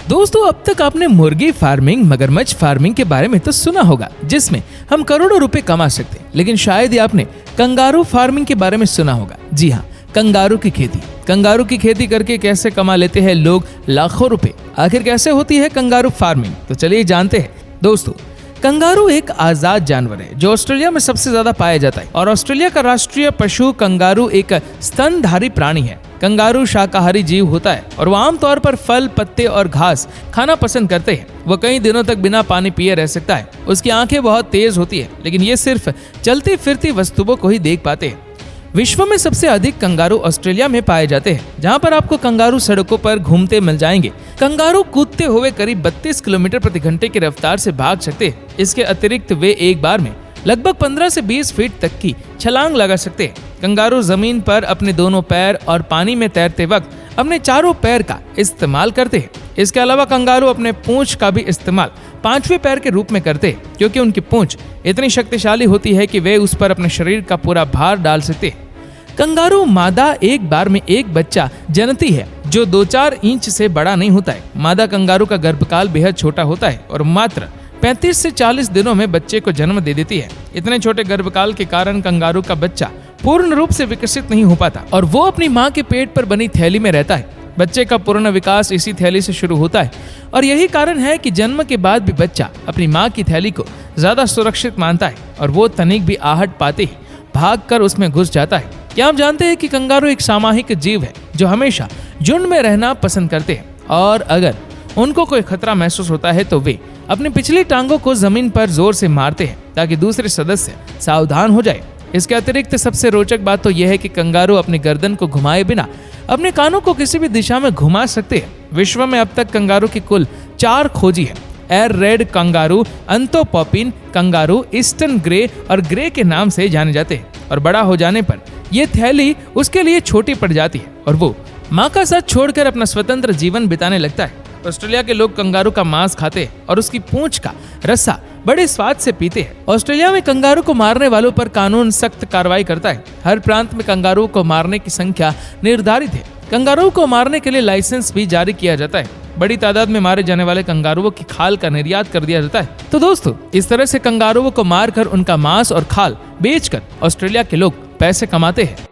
दोस्तों, अब तक आपने मुर्गी फार्मिंग, मगरमच्छ फार्मिंग के बारे में तो सुना होगा, जिसमें हम करोड़ों रुपए कमा सकते हैं। लेकिन शायद ही आपने कंगारू फार्मिंग के बारे में सुना होगा। जी हाँ, कंगारू की खेती। कंगारू की खेती करके कैसे कमा लेते हैं लोग लाखों रुपए। आखिर कैसे होती है कंगारू फार्मिंग, तो चलिए जानते हैं। दोस्तों, कंगारू एक आजाद जानवर है जो ऑस्ट्रेलिया में सबसे ज्यादा पाया जाता है और ऑस्ट्रेलिया का राष्ट्रीय पशु कंगारू एक स्तनधारी प्राणी है। कंगारू शाकाहारी जीव होता है और वो आमतौर पर फल, पत्ते और घास खाना पसंद करते हैं। वो कई दिनों तक बिना पानी पिए रह सकता है। उसकी आंखें बहुत तेज होती है, लेकिन ये सिर्फ चलती फिरती वस्तुओं को ही देख पाते हैं। विश्व में सबसे अधिक कंगारू ऑस्ट्रेलिया में पाए जाते हैं, जहां पर आपको कंगारू सड़कों पर घूमते मिल जाएंगे। कंगारू कूदते हुए करीब 32 किलोमीटर प्रति घंटे की रफ्तार से भाग सकते हैं। इसके अतिरिक्त वे एक बार में लगभग 15 से 20 फीट तक की छलांग लगा सकते हैं। कंगारू जमीन पर अपने दोनों पैर और पानी में तैरते वक्त अपने चारों पैर का इस्तेमाल करते हैं। इसके अलावा कंगारू अपने पूंछ का भी इस्तेमाल 5वें पैर के रूप में करते हैं, क्योंकि उनकी पूंछ इतनी शक्तिशाली होती है कि वे उस पर अपने शरीर का पूरा भार डाल सकते हैं। कंगारू मादा एक बार में एक बच्चा जनती है जो 2-4 इंच से बड़ा नहीं होता है। मादा कंगारू का गर्भकाल बेहद छोटा होता है और मात्र 35 से 40 दिनों में बच्चे को जन्म दे देती है। इतने छोटे गर्भकाल के कारण कंगारू का बच्चा पूर्ण रूप से विकसित नहीं हो पाता और वो अपनी माँ के पेट पर बनी थैली में रहता है। बच्चे का पूर्ण विकास इसी थैली से शुरू होता है और यही कारण है कि जन्म के बाद भी बच्चा अपनी माँ की थैली को ज्यादा सुरक्षित मानता है और वो तनिक भी आहट पाते ही भागकर उसमें घुस जाता है। क्या आप जानते हैं कि कंगारू एक सामूहिक जीव है जो हमेशा झुंड में रहना पसंद करते हैं और अगर उनको कोई खतरा महसूस होता है तो वे अपनी पिछली टांगों को जमीन पर जोर से मारते हैं ताकि दूसरे सदस्य सावधान हो जाए। इसके अतिरिक्त सबसे रोचक बात तो यह है कि कंगारू अपनी गर्दन को घुमाए बिना अपने कानों को किसी भी दिशा में घुमा सकते हैं। विश्व में अब तक कंगारू की कुल 4 खोजी है। एयर red kangaroo, antilopine kangaroo, eastern grey और ग्रे के नाम से जाने जाते हैं और बड़ा हो जाने पर यह थैली उसके लिए छोटी पड़ जाती है और वो माँ का साथ छोड़कर अपना स्वतंत्र जीवन बिताने लगता है। ऑस्ट्रेलिया के लोग कंगारू का मांस खाते हैं और उसकी पूंछ का रस्सा बड़े स्वाद से पीते हैं। ऑस्ट्रेलिया में कंगारू को मारने वालों पर कानून सख्त कार्रवाई करता है। हर प्रांत में कंगारू को मारने की संख्या निर्धारित है। कंगारू को मारने के लिए लाइसेंस भी जारी किया जाता है। बड़ी तादाद में मारे जाने वाले कंगारुओं की खाल का निर्यात कर दिया जाता है। तो दोस्तों, इस तरह से कंगारुओं को मारकर उनका मांस और खाल बेचकर ऑस्ट्रेलिया के लोग पैसे कमाते हैं।